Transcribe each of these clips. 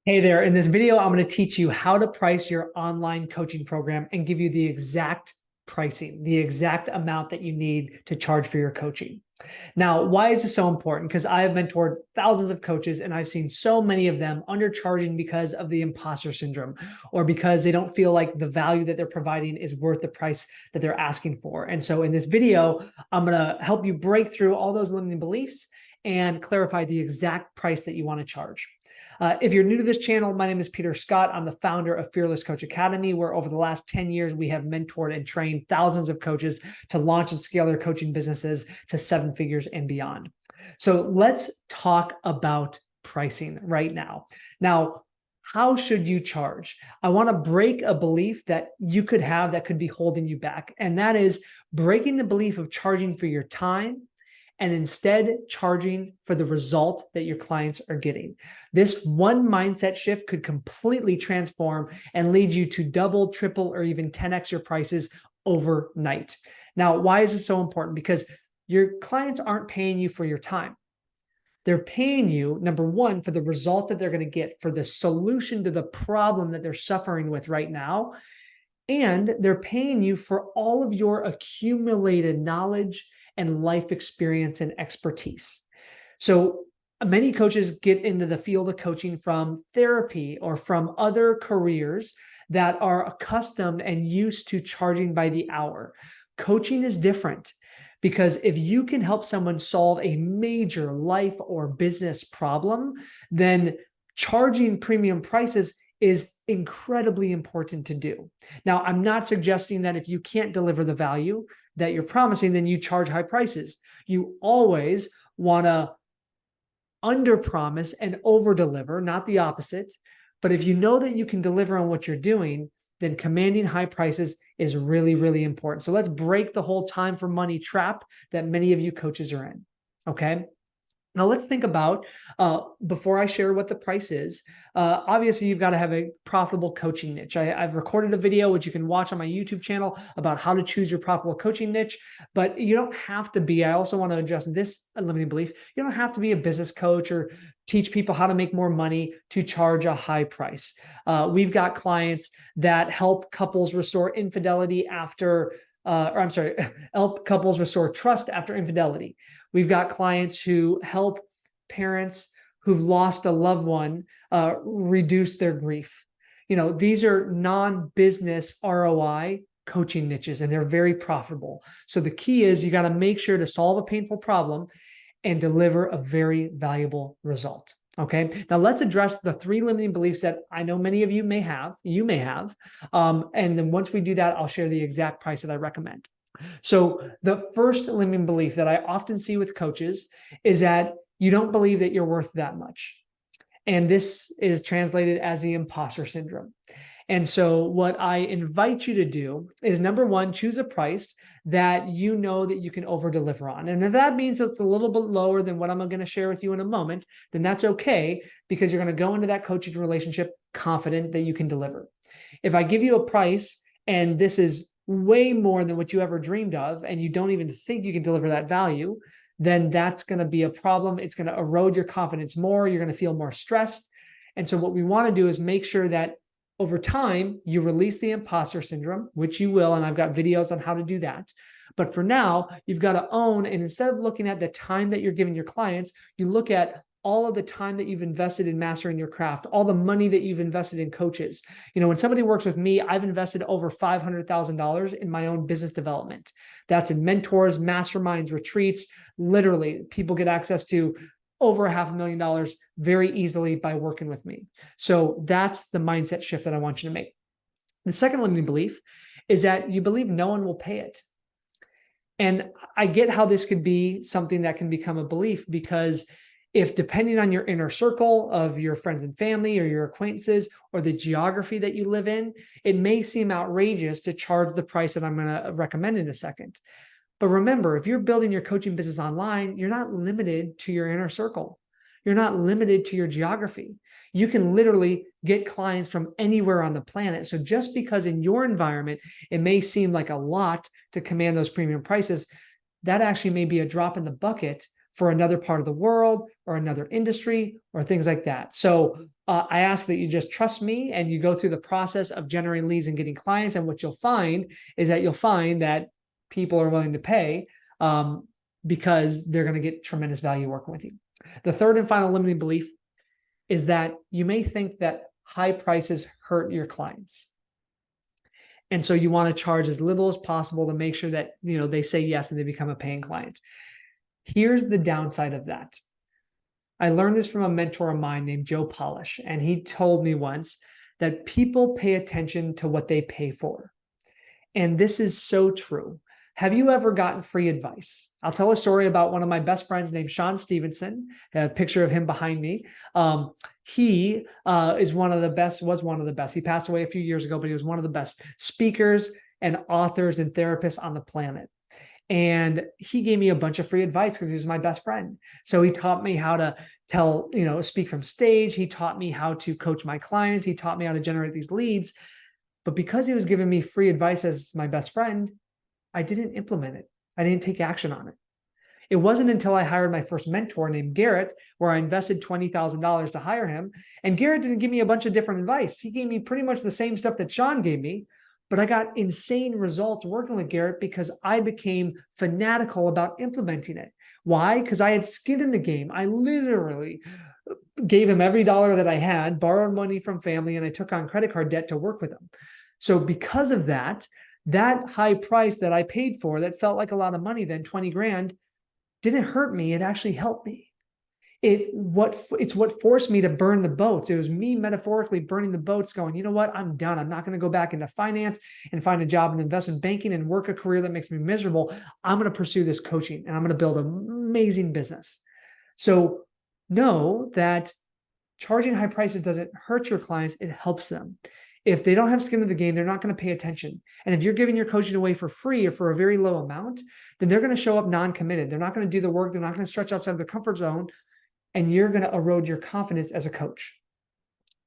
Hey there, in this video, I'm going to teach you how to price your online coaching program and give you the exact pricing, the exact amount that you need to charge for your coaching. Now, why is this so important? Because I have mentored thousands of coaches and I've seen so many of them undercharging because of the imposter syndrome or because they don't feel like the value that they're providing is worth the price that they're asking for. And so in this video, I'm going to help you break through all those limiting beliefs and clarify the exact price that you want to charge. If you're new to this channel, my name is Peter Scott. I'm the founder of Fearless Coach Academy, where over the last 10 years, we have mentored and trained thousands of coaches to launch and scale their coaching businesses to 7 figures and beyond. So let's talk about pricing right now. Now, how should you charge? I want to break a belief that you could have that could be holding you back. And that is breaking the belief of charging for your time and instead charging for the result that your clients are getting. This one mindset shift could completely transform and lead you to double, triple, or even 10x your prices overnight. Now, why is this so important? Because your clients aren't paying you for your time. They're paying you, number one, for the result that they're going to get, for the solution to the problem that they're suffering with right now. And they're paying you for all of your accumulated knowledge and life experience and expertise. So many coaches get into the field of coaching from therapy or from other careers that are accustomed and used to charging by the hour. Coaching is different because if you can help someone solve a major life or business problem, then charging premium prices is incredibly important to do. Now, I'm not suggesting that if you can't deliver the value that you're promising, then you charge high prices. You always want to under promise and over deliver, not the opposite. But if you know that you can deliver on what you're doing, then commanding high prices is really, really important. So let's break the whole time for money trap that many of you coaches are in. Okay. Now let's think about, before I share what the price is, obviously you've got to have a profitable coaching niche. I've recorded a video, which you can watch on my YouTube channel, about how to choose your profitable coaching niche, but you don't have to be, I also want to address this limiting belief, you don't have to be a business coach or teach people how to make more money to charge a high price. We've got clients that help couples restore infidelity after help couples restore trust after infidelity. We've got clients who help parents who've lost a loved one reduce their grief. You know, these are non-business ROI coaching niches, and they're very profitable. So the key is you got to make sure to solve a painful problem and deliver a very valuable result. Okay, now let's address the 3 limiting beliefs that I know many of you may have. And then once we do that, I'll share the exact price that I recommend. So the first limiting belief that I often see with coaches is that you don't believe that you're worth that much. And this is translated as the imposter syndrome. And so what I invite you to do is, number one, choose a price that you know that you can over deliver on. And if that means it's a little bit lower than what I'm going to share with you in a moment, then that's okay, because you're going to go into that coaching relationship confident that you can deliver. If I give you a price and this is way more than what you ever dreamed of, and you don't even think you can deliver that value, then that's going to be a problem. It's going to erode your confidence more. You're going to feel more stressed. And so what we want to do is make sure that over time, you release the imposter syndrome, which you will, and I've got videos on how to do that. But for now, you've got to own, and instead of looking at the time that you're giving your clients, you look at all of the time that you've invested in mastering your craft, all the money that you've invested in coaches. You know, when somebody works with me, I've invested over $500,000 in my own business development. That's in mentors, masterminds, retreats. Literally, people get access to over $500,000 very easily by working with me. So that's the mindset shift that I want you to make. The second limiting belief is that you believe no one will pay it. And I get how this could be something that can become a belief, because if, depending on your inner circle of your friends and family or your acquaintances or the geography that you live in, it may seem outrageous to charge the price that I'm going to recommend in a second. But remember, if you're building your coaching business online, you're not limited to your inner circle. You're not limited to your geography. You can literally get clients from anywhere on the planet. So just because in your environment, it may seem like a lot to command those premium prices, that actually may be a drop in the bucket for another part of the world or another industry or things like that. So I ask that you just trust me and you go through the process of generating leads and getting clients. And what you'll find is that people are willing to pay because they're going to get tremendous value working with you. The third and final limiting belief is that you may think that high prices hurt your clients. And so you want to charge as little as possible to make sure that, they say yes and they become a paying client. Here's the downside of that. I learned this from a mentor of mine named Joe Polish, and he told me once that people pay attention to what they pay for. And this is so true. Have you ever gotten free advice? I'll tell a story about one of my best friends named Sean Stevenson, a picture of him behind me. He was one of the best. He passed away a few years ago, but he was one of the best speakers and authors and therapists on the planet. And he gave me a bunch of free advice because he was my best friend. So he taught me how to speak from stage. He taught me how to coach my clients. He taught me how to generate these leads. But because he was giving me free advice as my best friend, I didn't implement it. I didn't take action on it. It wasn't until I hired my first mentor named Garrett, where I invested $20,000 to hire him. And Garrett didn't give me a bunch of different advice. He gave me pretty much the same stuff that Sean gave me, but I got insane results working with Garrett because I became fanatical about implementing it. Why? Because I had skin in the game. I literally gave him every dollar that I had, borrowed money from family, and I took on credit card debt to work with him. So because of that high price that I paid for, that felt like a lot of money then, 20 grand, didn't hurt me. It actually helped me. It's what forced me to burn the boats. It was me metaphorically burning the boats going, you know what? I'm done. I'm not going to go back into finance and find a job in investment banking and work a career that makes me miserable. I'm going to pursue this coaching and I'm going to build an amazing business. So know that charging high prices doesn't hurt your clients. It helps them. If they don't have skin in the game, they're not going to pay attention. And if you're giving your coaching away for free or for a very low amount, then they're going to show up non-committed. They're not going to do the work. They're not going to stretch outside of their comfort zone. And you're going to erode your confidence as a coach.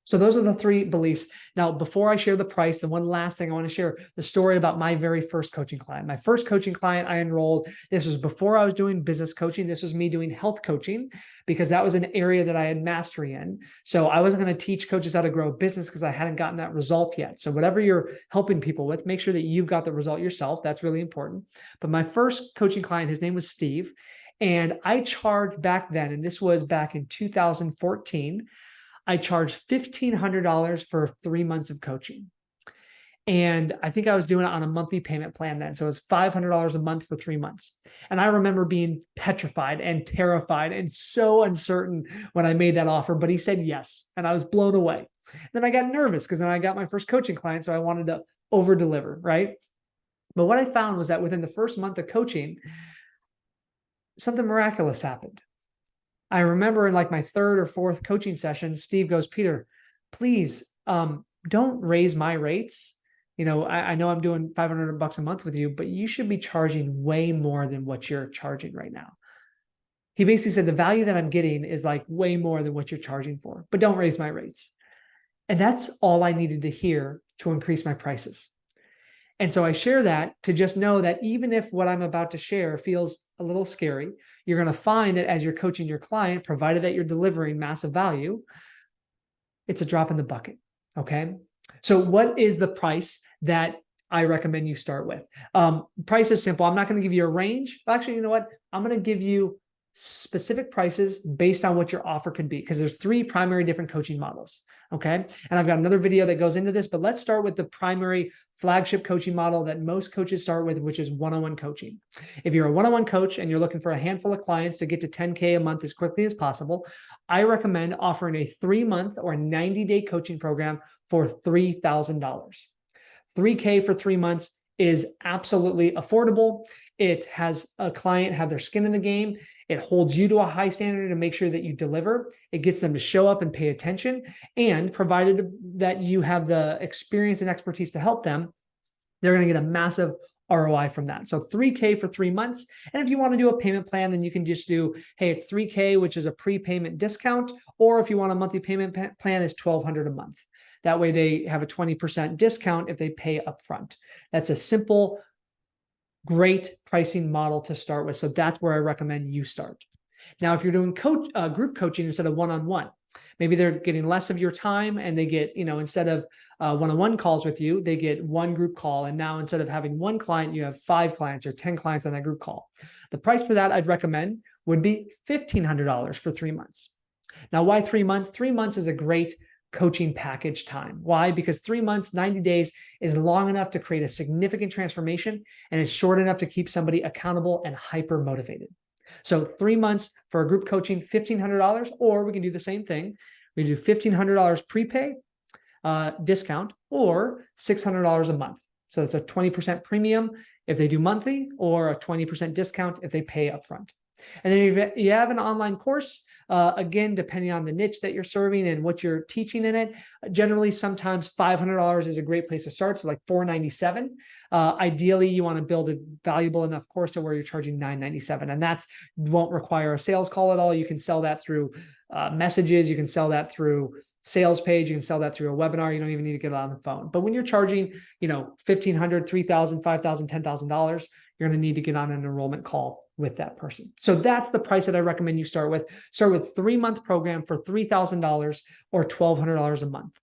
So those are the three beliefs. Now, before I share the price, the one last thing I want to share, the story about my very first coaching client. My first coaching client I enrolled, this was before I was doing business coaching. This was me doing health coaching because that was an area that I had mastery in. So I wasn't going to teach coaches how to grow a business because I hadn't gotten that result yet. So whatever you're helping people with, make sure that you've got the result yourself. That's really important. But my first coaching client, his name was Steve. And I charged back then, and this was back in 2014, I charged $1,500 for 3 months of coaching. And I think I was doing it on a monthly payment plan then. So it was $500 a month for 3 months. And I remember being petrified and terrified and so uncertain when I made that offer, but he said yes. And I was blown away. Then I got nervous because then I got my first coaching client. So I wanted to over deliver, right? But what I found was that within the first month of coaching, something miraculous happened. I remember in like my third or fourth coaching session, Steve goes, Peter, please don't raise my rates. I know I'm doing $500 a month with you, but you should be charging way more than what you're charging right now. He basically said the value that I'm getting is like way more than what you're charging for, but don't raise my rates. And that's all I needed to hear to increase my prices. And so I share that to just know that even if what I'm about to share feels a little scary, you're going to find that as you're coaching your client, provided that you're delivering massive value, it's a drop in the bucket. Okay. So what is the price that I recommend you start with? Price is simple. I'm not going to give you a range. Actually, you know what? I'm going to give you specific prices based on what your offer could be, because there's 3 primary different coaching models. Okay. And I've got another video that goes into this, but let's start with the primary flagship coaching model that most coaches start with, which is one-on-one coaching. If you're a one-on-one coach and you're looking for a handful of clients to get to 10K a month as quickly as possible, I recommend offering a 3-month or 90-day coaching program for $3,000. 3K for 3 months is absolutely affordable. It has a client have their skin in the game. It holds you to a high standard to make sure that you deliver. It gets them to show up and pay attention. And provided that you have the experience and expertise to help them, they're going to get a massive ROI from that. So 3K for 3 months. And if you want to do a payment plan, then you can just do, hey, it's 3K, which is a prepayment discount. Or if you want a monthly payment plan, it's $1,200 a month. That way they have a 20% discount if they pay upfront. That's a simple, great pricing model to start with. So that's where I recommend you start. Now, if you're doing group coaching instead of one-on-one, maybe they're getting less of your time and they get, instead of one-on-one calls with you, they get one group call. And now instead of having one client, you have 5 clients or 10 clients on that group call. The price for that I'd recommend would be $1,500 for 3 months. Now, why 3 months? 3 months is a great coaching package time. Why? Because 3 months, 90 days is long enough to create a significant transformation, and it's short enough to keep somebody accountable and hyper motivated. So 3 months for a group coaching, $1,500, or we can do the same thing. We do $1,500 prepay discount or $600 a month. So it's a 20% premium if they do monthly, or a 20% discount if they pay upfront. And then if you have an online course, again, depending on the niche that you're serving and what you're teaching in it, generally sometimes $500 is a great place to start. So like $497. Ideally, you want to build a valuable enough course to where you're charging $997, and that won't require a sales call at all. You can sell that through messages. You can sell that through sales page. You can sell that through a webinar. You don't even need to get it on the phone. But when you're charging, $1,500, $3,000, $5,000, $10,000, you're going to need to get on an enrollment call with that person. So that's the price that I recommend you start with. Start with 3-month program for $3,000 or $1,200 a month.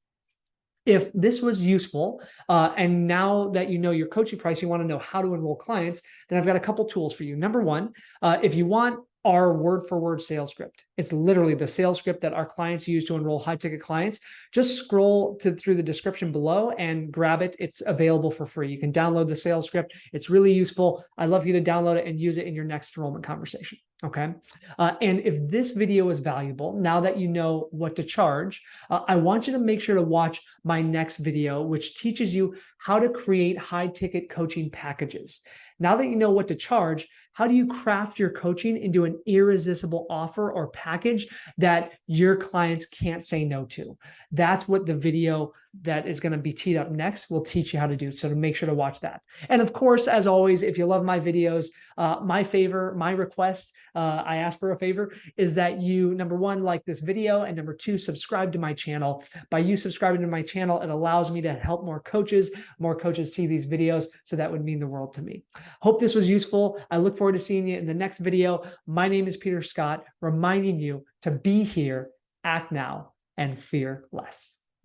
If this was useful, and now that you know your coaching price, you want to know how to enroll clients, then I've got a couple tools for you. Number one, if you want our word-for-word sales script, it's literally the sales script that our clients use to enroll high-ticket clients. Just scroll through the description below and grab it. It's available for free. You can download the sales script. It's really useful. I'd love you to download it and use it in your next enrollment conversation. Okay. And if this video is valuable, now that you know what to charge, I want you to make sure to watch my next video, which teaches you how to create high-ticket coaching packages. Now that you know what to charge, how do you craft your coaching into an irresistible offer or package that your clients can't say no to? That's what the video that is going to be teed up next will teach you how to do. So to make sure to watch that. And of course, as always, if you love my videos, my request, I ask for a favor, is that you, number one, like this video, and number two, subscribe to my channel. By you subscribing to my channel, it allows me to help more coaches see these videos. So that would mean the world to me. Hope this was useful. I look forward to seeing you in the next video. My name is Peter Scott, reminding you to be here, act now, and fear less.